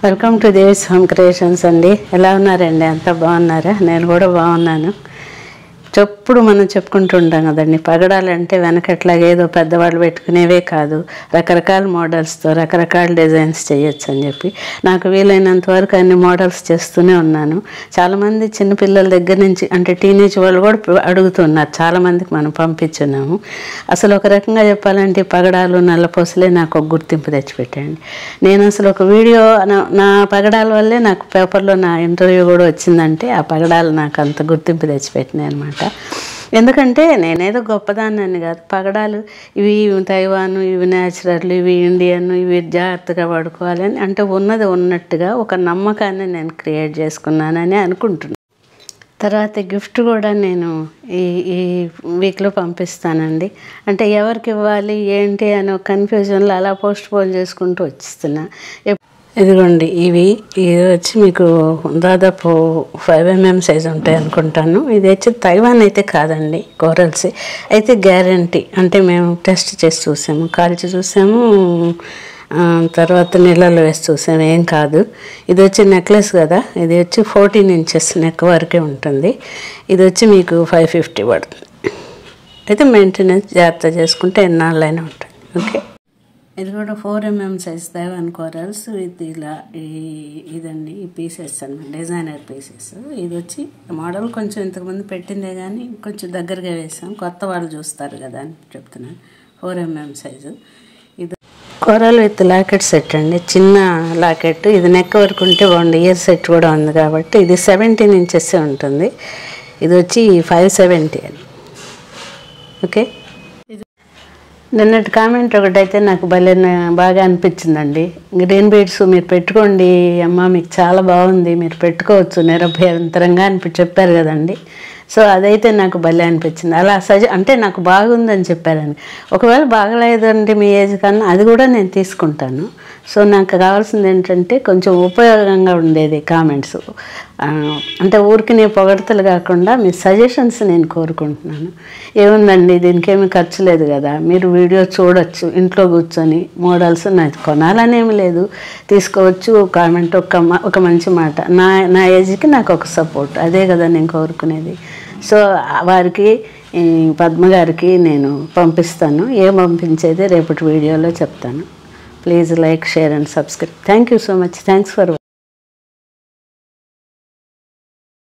Welcome to దేవ్స్ home creations అండి. ఎలా ఉన్నారండి? అంతా బాగున్నారా? నేను కూడా బాగున్నాను. చెప్పుడు మనం చెప్పుకుంటూ ఉంటాం కదండి, పగడాలంటే వెనకట్లాగా ఏదో పెద్దవాళ్ళు పెట్టుకునేవే కాదు, రకరకాల మోడల్స్తో రకరకాల డిజైన్స్ చేయొచ్చు అని చెప్పి నాకు వీలైనంత వరకు అన్ని మోడల్స్ చేస్తూనే ఉన్నాను. చాలామంది చిన్నపిల్లల దగ్గర నుంచి అంటే టీనేజ్ వాళ్ళు కూడా అడుగుతున్నారు, చాలామందికి మనం పంపించున్నాము. అసలు ఒక రకంగా చెప్పాలంటే పగడాలు నల్లపూసలే నాకు ఒక గుర్తింపు తెచ్చిపెట్టండి. నేను అసలు ఒక వీడియో నా పగడాల వల్లే నాకు పేపర్లో నా ఇంటర్వ్యూ కూడా వచ్చిందంటే ఆ పగడాలు నాకు అంత గుర్తింపు తెచ్చిపెట్టినాయి అనమాట. ఎందుకంటే నేనేదో గొప్పదాన్ని కాదు, పగడాలు ఇవి తైవాను, ఇవి న్యాచురల్, ఇవి ఇండియన్, ఇవి జాగ్రత్తగా వాడుకోవాలని అంటే ఉన్నది ఉన్నట్టుగా ఒక నమ్మకాన్ని నేను క్రియేట్ చేసుకున్నానని అనుకుంటున్నాను. తర్వాత గిఫ్ట్ కూడా నేను ఈ వీక్లో పంపిస్తానండి. అంటే ఎవరికి ఇవ్వాలి ఏంటి అని ఒక కన్ఫ్యూజన్లో అలా పోస్ట్ పోన్ చేసుకుంటూ వచ్చిస్తున్నా. ఇదిగోండి, ఇది వచ్చి మీకు దాదాపు 5 mm సైజు ఉంటాయి అనుకుంటాను. ఇది వచ్చి తైవాన్ అయితే కాదండి, కోరల్స్ అయితే గ్యారంటీ. అంటే మేము టెస్ట్ చేసి చూసాము, కాల్చి చూసాము, తర్వాత నీళ్ళలో వేసి చూసాము, ఏం కాదు. ఇది వచ్చి నెక్లెస్ కదా, ఇది వచ్చి 14 inches నెక్ వరకే ఉంటుంది. ఇది వచ్చి మీకు 550 పడుతుంది. అయితే మెయింటెనెన్స్ జాగ్రత్త చేసుకుంటే ఎన్నాళ్ళైనా ఉంటుంది. ఓకే, ఇది కూడా 4 mm size Taiwan corals with ఇలా ఇదండి, ఈ పీసెస్ అన్నమాట, డిజైనర్ పీసెస్. ఇది వచ్చి మోడల్ కొంచెం ఇంతకుముందు పెట్టిందే కానీ కొంచెం దగ్గరగా వేసాం, కొత్త వాళ్ళు చూస్తారు కదా అని చెప్తున్నాను. 4 mm సైజు. ఇది కోరల్ విత్ లాకెట్ సెట్ అండి, చిన్న లాకెట్. ఇది నెక్ వరకు ఉంటే బాగుంది, ఇయర్ సెట్ కూడా ఉంది కాబట్టి ఇది 17 inches ఉంటుంది. ఇది వచ్చి 570 అని. ఓకే, నిన్నటి కామెంట్ ఒకటైతే నాకు బాగా అనిపించిందండి. గ్రీన్ బీడ్స్ మీరు పెట్టుకోండి అమ్మ, మీకు చాలా బాగుంది, మీరు పెట్టుకోవచ్చు నిరభ్యంతరంగా అని చెప్పారు కదండి. సో అదైతే నాకు భలే అనిపించింది. అలా అంటే నాకు బాగుందని చెప్పారని. ఒకవేళ బాగలేదండి మీ ఏజ్ కన్నా, అది కూడా నేను తీసుకుంటాను. సో నాకు కావాల్సింది ఏంటంటే కొంచెం ఉపయోగంగా ఉండేది కామెంట్స్. అంటే ఊరికి పొగడతలు కాకుండా మీ సజెషన్స్ నేను కోరుకుంటున్నాను. ఏముందండి, దీనికి ఏమి ఖర్చు లేదు కదా, మీరు వీడియో చూడొచ్చు ఇంట్లో కూర్చొని. మోడల్స్ నాకు కొనాలనేమి లేదు, తీసుకోవచ్చు. కామెంట్ ఒక మంచి మాట, నా ఏజ్కి నాకు ఒక సపోర్ట్, అదే కదా నేను కోరుకునేది. సో వారికి, పద్మ గారికి నేను పంపిస్తాను. ఏం పంపించేది రేపటి వీడియోలో చెప్తాను. Please like, share and subscribe. Thank you so much. Thanks for